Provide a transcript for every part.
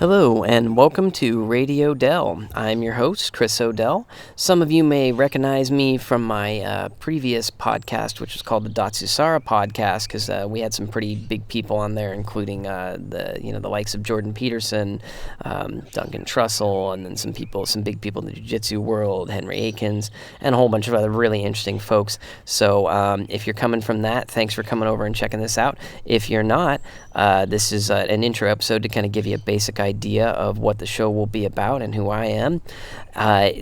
Hello and welcome to RadiOdell. I'm your host, Chris Odell. Some of you may recognize me from my previous podcast, which was called the Datsusara Podcast, because we had some pretty big people on there, including the likes of Jordan Peterson, Duncan Trussell, and then some big people in the jiu-jitsu world, Henry Akins, and a whole bunch of other really interesting folks. So if you're coming from that, thanks for coming over and checking this out. If you're not, this is an intro episode to kind of give you a basic idea of what the show will be about and who I am.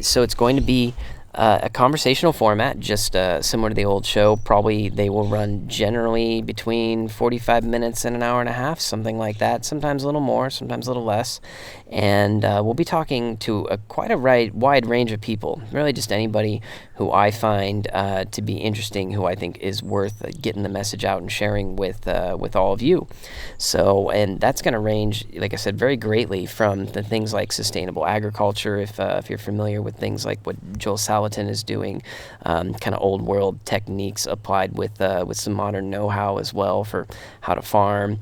So it's going to be a conversational format, just similar to the old show. Probably they will run generally between 45 minutes and an hour and a half, something like that. Sometimes a little more, sometimes a little less. And we'll be talking to quite a wide range of people, really just anybody who I find to be interesting, who I think is worth getting the message out and sharing with all of you. So, and that's going to range, like I said, very greatly from the things like sustainable agriculture, if you're familiar with things like what Joel Salatin is doing, kind of old world techniques applied with some modern know-how as well for how to farm.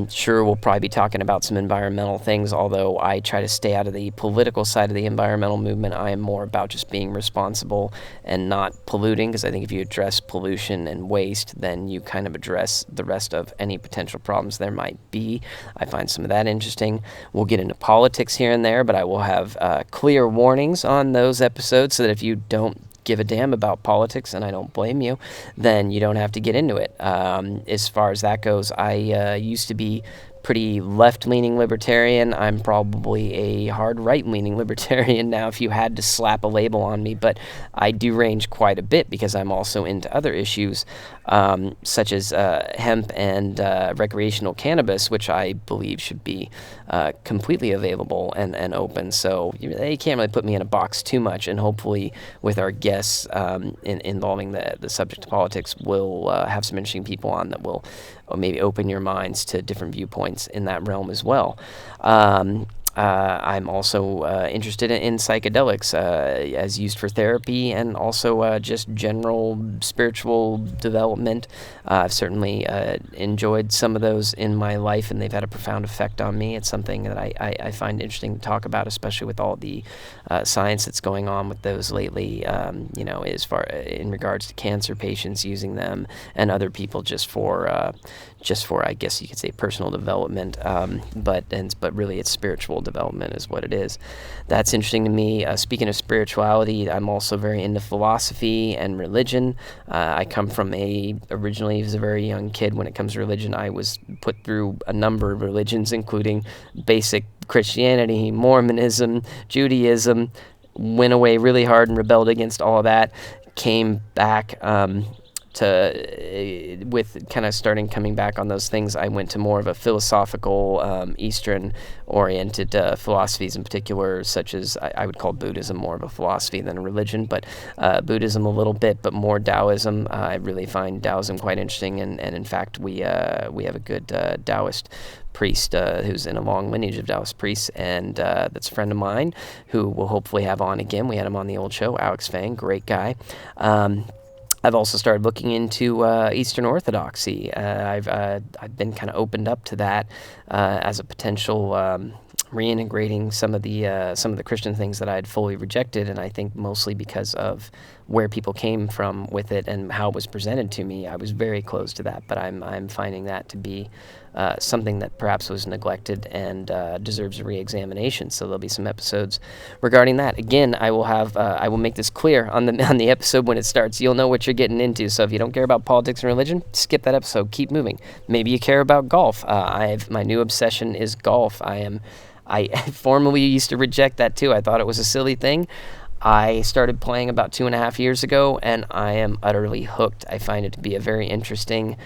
Sure, we'll probably be talking about some environmental things, although I try to stay out of the political side of the environmental movement. I am more about just being responsible and not polluting, because I think if you address pollution and waste, then you kind of address the rest of any potential problems there might be. I find some of that interesting. We'll get into politics here and there, but I will have clear warnings on those episodes so that if you don't give a damn about politics, and I don't blame you, then you don't have to get into it. As far as that goes, I used to be pretty left-leaning libertarian. I'm probably a hard right-leaning libertarian now if you had to slap a label on me, but I do range quite a bit because I'm also into other issues such as hemp and recreational cannabis, which I believe should be completely available and open. So they can't really put me in a box too much, and hopefully with our guests involving the subject of politics, we'll have some interesting people on that will maybe open your minds to different viewpoints in that realm as well. I'm also interested in psychedelics as used for therapy, and also just general spiritual development. I've certainly enjoyed some of those in my life, and they've had a profound effect on me. It's something that I find interesting to talk about, especially with all the science that's going on with those lately, as far in regards to cancer patients using them, and other people just for I guess you could say personal development, but really it's spiritual development is what it is. That's interesting to me. Speaking of spirituality, I'm also very into philosophy and religion. I come from originally as a very young kid, when it comes to religion, I was put through a number of religions, including basic Christianity, Mormonism, Judaism, went away really hard and rebelled against all of that, came back with kind of coming back on those things. I went to more of a philosophical, Eastern-oriented philosophies in particular, such as I would call Buddhism more of a philosophy than a religion, but Buddhism a little bit, but more Taoism. I really find Taoism quite interesting, and in fact, we have a good Taoist priest who's in a long lineage of Taoist priests, and that's a friend of mine who we'll hopefully have on again. We had him on the old show, Alex Fang, great guy. I've also started looking into Eastern Orthodoxy. I've been kind of opened up to that as a potential reintegrating some of the Christian things that I had fully rejected, and I think mostly because of where people came from with it and how it was presented to me. I was very close to that, but I'm finding that to be something that perhaps was neglected and deserves a re-examination. So there'll be some episodes regarding that. Again, I will make this clear on the episode when it starts. You'll know what you're getting into. So if you don't care about politics and religion, skip that episode. Keep moving. Maybe you care about golf. My new obsession is golf. I formerly used to reject that too. I thought it was a silly thing. I started playing about 2.5 years ago, and I am utterly hooked. I find it to be a very interesting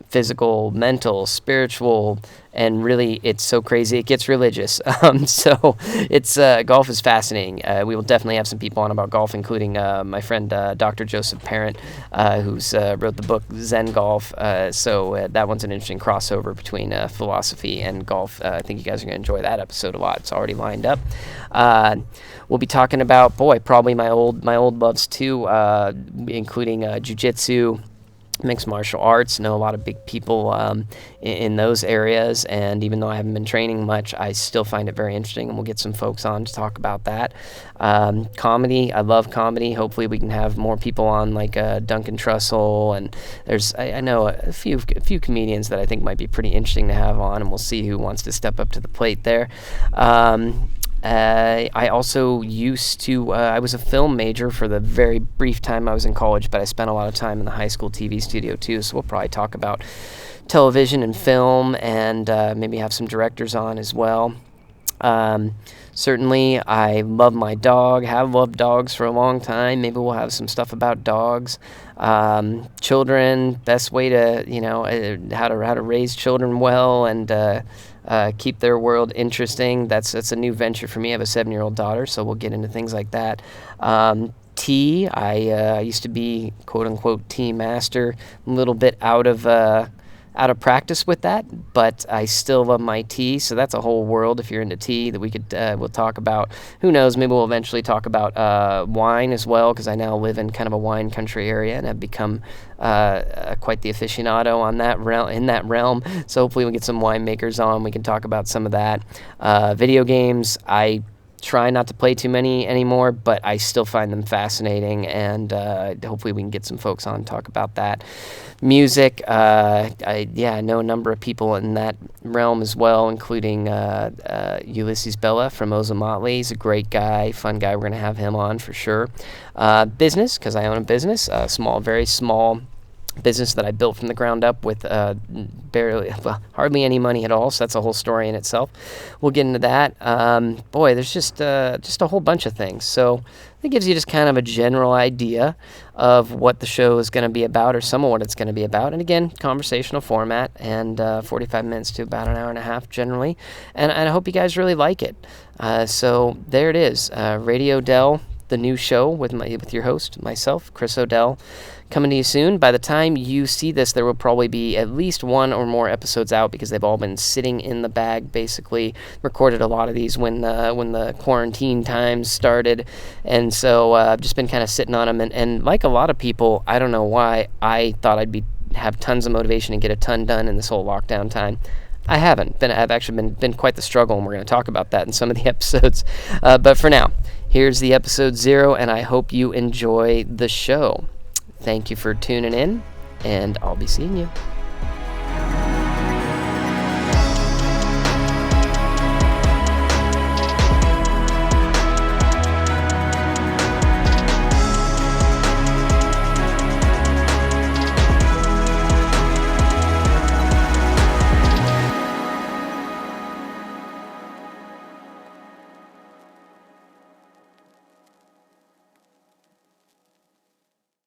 physical, mental, spiritual, and really it's so crazy it gets religious. So it's golf is fascinating. We will definitely have some people on about golf, including my friend Dr. Joseph Parent, who's wrote the book Zen Golf. So that one's an interesting crossover between philosophy and golf. I think you guys are going to enjoy that episode a lot. It's already lined up. We'll be talking about probably my old loves too, including jiu-jitsu, mixed martial arts, know a lot of big people in those areas, and even though I haven't been training much, I still find it very interesting, and we'll get some folks on to talk about that. Comedy, I love comedy. Hopefully we can have more people on, like Duncan Trussell, and I know a few comedians that I think might be pretty interesting to have on, and we'll see who wants to step up to the plate there. I also I was a film major for the very brief time I was in college, but I spent a lot of time in the high school TV studio too, so we'll probably talk about television and film, and maybe have some directors on as well. Certainly, I love my dog, have loved dogs for a long time. Maybe we'll have some stuff about dogs. Children, best way to, how to raise children well and keep their world interesting. That's a new venture for me. I have a 7-year-old daughter, so we'll get into things like that. Tea, I used to be quote-unquote tea master, a little bit out of practice with that, but I still love my tea, so that's a whole world if you're into tea that we'll talk about. Who knows, maybe we'll eventually talk about wine as well, because I now live in kind of a wine country area and have become quite the aficionado in that realm, so hopefully we'll get some winemakers on, we can talk about some of that. Video games, I try not to play too many anymore, but I still find them fascinating, and hopefully we can get some folks on and talk about that. Music, I know a number of people in that realm as well, including Ulysses Bella from Ozomatli. He's a great guy, fun guy. We're going to have him on for sure. Business, because I own a business, very small business that I built from the ground up with hardly any money at all, so that's a whole story in itself. We'll get into that. There's just a whole bunch of things, so it gives you just kind of a general idea of what the show is going to be about, or some of what it's going to be about. And again, conversational format, and 45 minutes to about an hour and a half generally, and I hope you guys really like it. So there it is, RadiOdell, the new show with your host, myself, Chris Odell, coming to you soon. By the time you see this, there will probably be at least one or more episodes out, because they've all been sitting in the bag, basically. Recorded a lot of these when the quarantine times started, and so I've just been kind of sitting on them, and like a lot of people, I don't know why, I thought I'd have tons of motivation and get a ton done in this whole lockdown time. I haven't. I've actually been quite the struggle, and we're going to talk about that in some of the episodes. But for now, here's the episode 0, and I hope you enjoy the show. Thank you for tuning in, and I'll be seeing you.